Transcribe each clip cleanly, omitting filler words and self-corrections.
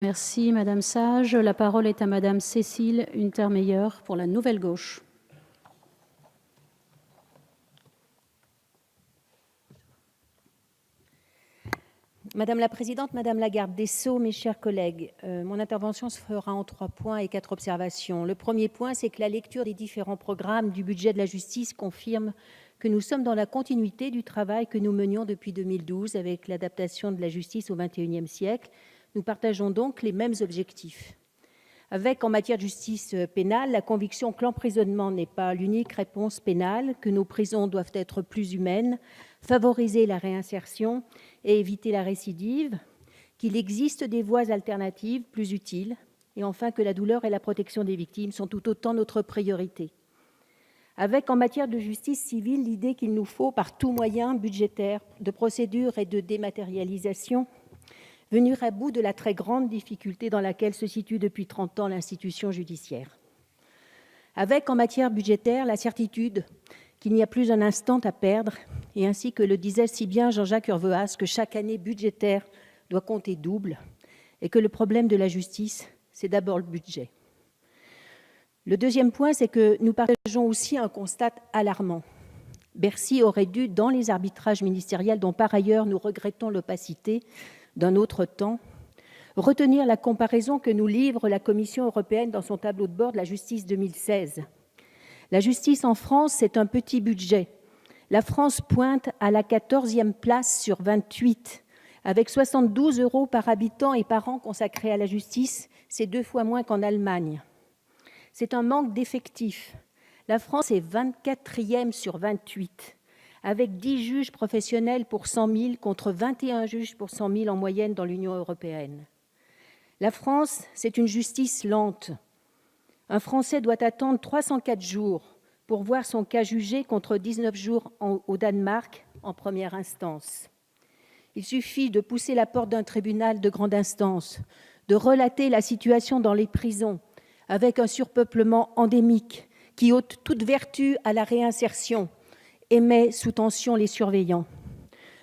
Merci Madame Sage. La parole est à Madame Cécile Untermeyer pour la Nouvelle Gauche. Madame la présidente, madame la garde des Sceaux, mes chers collègues, mon intervention se fera en 3 points et 4 observations. Le premier point, c'est que la lecture des différents programmes du budget de la justice confirme que nous sommes dans la continuité du travail que nous menions depuis 2012 avec l'adaptation de la justice au XXIe siècle. Nous partageons donc les mêmes objectifs. Avec, en matière de justice pénale, la conviction que l'emprisonnement n'est pas l'unique réponse pénale, que nos prisons doivent être plus humaines, favoriser la réinsertion et éviter la récidive, qu'il existe des voies alternatives plus utiles, et enfin que la douleur et la protection des victimes sont tout autant notre priorité. Avec, en matière de justice civile, l'idée qu'il nous faut, par tout moyen budgétaire, de procédure et de dématérialisation, venir à bout de la très grande difficulté dans laquelle se situe depuis 30 ans l'institution judiciaire. Avec, en matière budgétaire, la certitude qu'il n'y a plus un instant à perdre, et ainsi que le disait si bien Jean-Jacques Urvoas, que chaque année budgétaire doit compter double, et que le problème de la justice, c'est d'abord le budget. Le deuxième point, c'est que nous partageons aussi un constat alarmant. Bercy aurait dû, dans les arbitrages ministériels, dont par ailleurs nous regrettons l'opacité d'un autre temps, retenir la comparaison que nous livre la Commission européenne dans son tableau de bord de la justice 2016. La justice en France, c'est un petit budget. La France pointe à la 14e place sur 28. Avec 72 € par habitant et par an consacrés à la justice, c'est 2 fois moins qu'en Allemagne. C'est un manque d'effectifs. La France est 24e sur 28, avec 10 juges professionnels pour 100 000 contre 21 juges pour 100 000 en moyenne dans l'Union européenne. La France, c'est une justice lente. Un Français doit attendre 304 jours pour voir son cas jugé contre 19 jours au Danemark en première instance. Il suffit de pousser la porte d'un tribunal de grande instance, de relater la situation dans les prisons avec un surpeuplement endémique qui ôte toute vertu à la réinsertion et met sous tension les surveillants,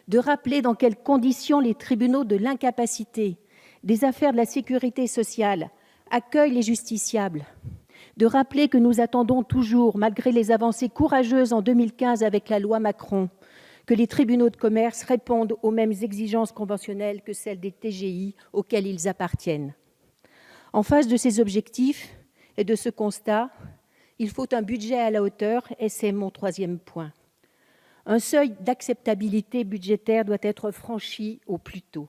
de rappeler dans quelles conditions les tribunaux de l'incapacité, des affaires de la sécurité sociale accueillent les justiciables, de rappeler que nous attendons toujours, malgré les avancées courageuses en 2015 avec la loi Macron, que les tribunaux de commerce répondent aux mêmes exigences conventionnelles que celles des TGI auxquelles ils appartiennent. En face de ces objectifs et de ce constat, il faut un budget à la hauteur, et c'est mon troisième point. Un seuil d'acceptabilité budgétaire doit être franchi au plus tôt.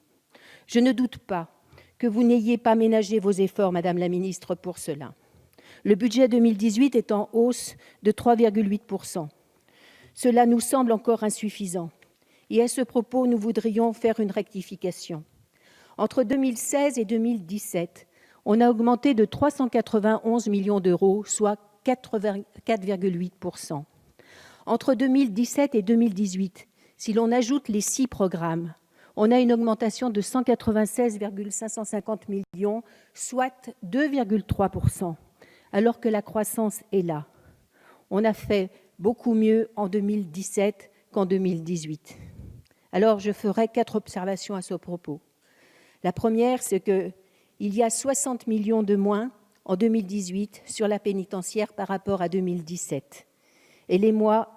Je ne doute pas que vous n'ayez pas ménagé vos efforts, Madame la Ministre, pour cela. Le budget 2018 est en hausse de 3,8 %. Cela nous semble encore insuffisant. Et à ce propos, nous voudrions faire une rectification. Entre 2016 et 2017, on a augmenté de 391 millions d'euros, soit 4,8 %. Entre 2017 et 2018, si l'on ajoute les 6 programmes, on a une augmentation de 196,550 millions, soit 2,3 %, alors que la croissance est là. On a fait beaucoup mieux en 2017 qu'en 2018. Alors, je ferai 4 observations à ce propos. La première, c'est qu'il y a 60 millions de moins en 2018 sur la pénitentiaire par rapport à 2017. Et l'émoi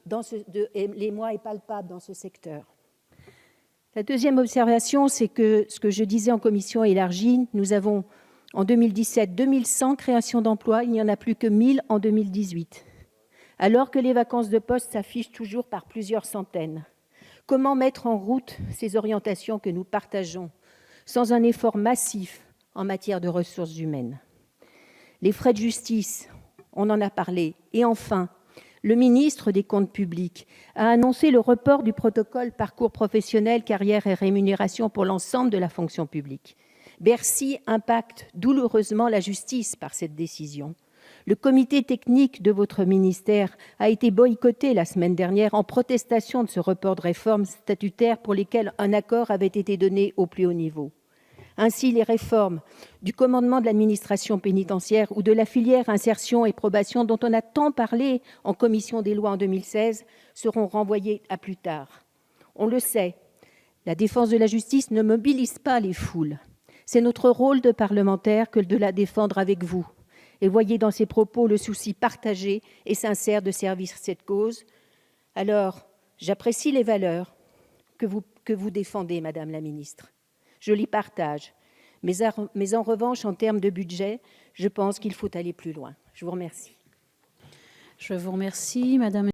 est palpable dans ce secteur. La deuxième observation, c'est que ce que je disais en commission élargie, nous avons en 2017 2100 créations d'emplois, il n'y en a plus que 1000 en 2018. Alors que les vacances de poste s'affichent toujours par plusieurs centaines. Comment mettre en route ces orientations que nous partageons sans un effort massif en matière de ressources humaines? Les frais de justice, on en a parlé. Et enfin, le ministre des Comptes publics a annoncé le report du protocole parcours professionnel, carrière et rémunération pour l'ensemble de la fonction publique. Bercy impacte douloureusement la justice par cette décision. Le comité technique de votre ministère a été boycotté la semaine dernière en protestation de ce report de réformes statutaires pour lesquelles un accord avait été donné au plus haut niveau. Ainsi, les réformes du commandement de l'administration pénitentiaire ou de la filière insertion et probation dont on a tant parlé en commission des lois en 2016 seront renvoyées à plus tard. On le sait, la défense de la justice ne mobilise pas les foules. C'est notre rôle de parlementaire que de la défendre avec vous. Et voyez dans ces propos le souci partagé et sincère de servir cette cause. Alors, j'apprécie les valeurs que vous défendez, Madame la ministre. Je les partage. Mais en revanche, en termes de budget, je pense qu'il faut aller plus loin. Je vous remercie. Je vous remercie, Madame